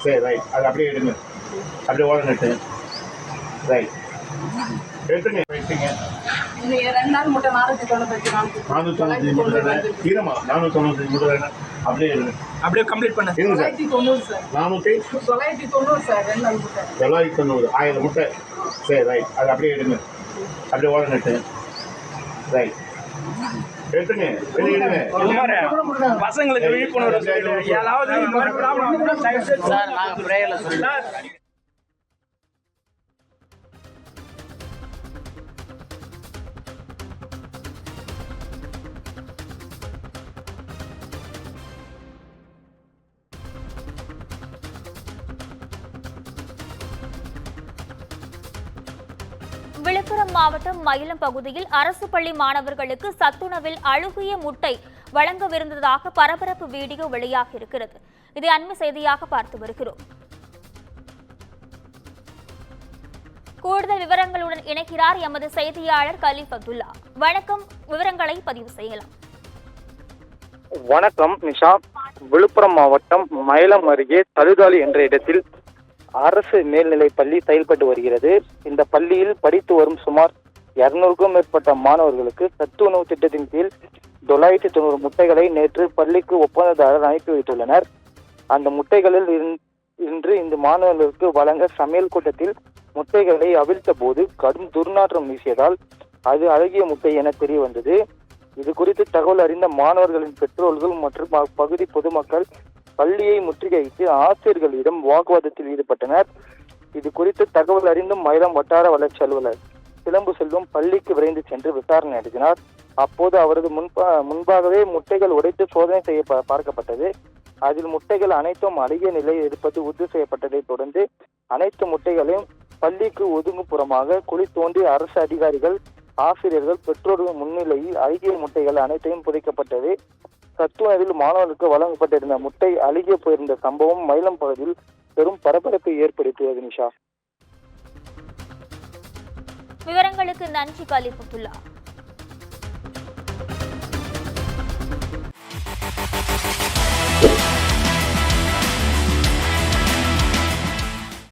சரி ரைட். அது அப்படியே எடுங்க. அப்படியே ஓரம் நட்டு. ரைட். எடுத்துங்க வைப்பீங்க. 2 நாள் முட்டை 495 முட்டை ஈரமா 495 முட்டை அப்படியே எடுங்க. அப்படியே கம்ப்ளீட் பண்ண. இருங்க சார். 990 சார். 990 சார் 2 நாள் முட்டை. 990 1000 முட்டை. சரி ரைட். அது அப்படியே எடுங்க. அப்படியே ஓரம் நட்டு. ரைட். எடுத்துங்க. எடுங்க. பசங்களுக்கு விழிப்புணர்வு ஏதாவது இந்த மாதிரி ப்ராப்ளம் சார் நாங்கள் ப்ரேயரில் சொல்லுங்கள். விழுப்புரம் மாவட்டம் மயிலம் பகுதியில் அரசு பள்ளி மாணவர்களுக்கு சத்துணவில் அழுகிய முட்டை வழங்கவிருந்ததாக பரபரப்பு வீடியோ வெளியாகி இருக்கிறது. இதை அண்மை செய்தியாக பார்த்து வருகிறோம். கூடுதல் விவரங்களுடன் இணைக்கிறார் எமது செய்தியாளர் கலீஃப் அப்துல்லா. வணக்கம், விவரங்களை பதிவு செய்யலாம். வணக்கம் நிஷா. விழுப்புரம் மாவட்டம் மயிலம் அருகே தழுதாலி என்ற இடத்தில் அரசு மேல்நிலை பள்ளி செயல்பட்டு வருகிறது. இந்த பள்ளியில் படித்து வரும் சுமார் 200க்கும் மேற்பட்ட மாணவர்களுக்கு சத்து உணவு திட்டத்தின் கீழ் 990 முட்டைகளை நேற்று பள்ளிக்கு ஒப்பந்ததாரர் அனுப்பி வைத்துள்ளனர். அந்த முட்டைகளில் இன்று இந்த மாணவர்களுக்கு வழங்க சமையல் கூட்டத்தில் முட்டைகளை அவிழ்த்த போது கடும் துர்நாற்றம் வீசியதால் அது அழகிய முட்டை என தெரிய வந்தது. இது குறித்து தகவல் அறிந்த மாணவர்களின் பெற்றோர்கள் மற்றும் அப்பகுதி பொதுமக்கள் பள்ளியை முற்றுகையிட்டு ஆசிரியர்களிடம் வாக்குவாதத்தில் ஈடுபட்டனர். இது குறித்து தகவல் அறிந்தும் மயிலம் வட்டார வளர்ச்சி அலுவலர் சிலம்பு செல்வம் பள்ளிக்கு விரைந்து சென்று விசாரணை நடத்தினார். அப்போது அவரது முன்பாகவே முட்டைகள் உடைத்து சோதனை செய்ய பார்க்கப்பட்டது. அதில் முட்டைகள் அனைத்தும் அழுகிய நிலையில் இருப்பது உறுதி செய்யப்பட்டதை தொடர்ந்து அனைத்து முட்டைகளையும் பள்ளிக்கு ஒதுங்குப்புறமாக குழி தோண்டி அரசு அதிகாரிகள், ஆசிரியர்கள், பெற்றோர்கள் முன்னிலையில் அழுகிய முட்டைகள் அனைத்தையும் புதைக்கப்பட்டது. சத்துணவில் மாணவர்களுக்கு வழங்கப்பட்டிருந்த முட்டை அழுகிய போயிருந்த சம்பவம் மயிலம் பகுதியில் பெரும் பரபரப்பை ஏற்படுத்தியது. நிஷா, விவரங்களுக்கு நன்றி கலீஃப் அப்துல்லா.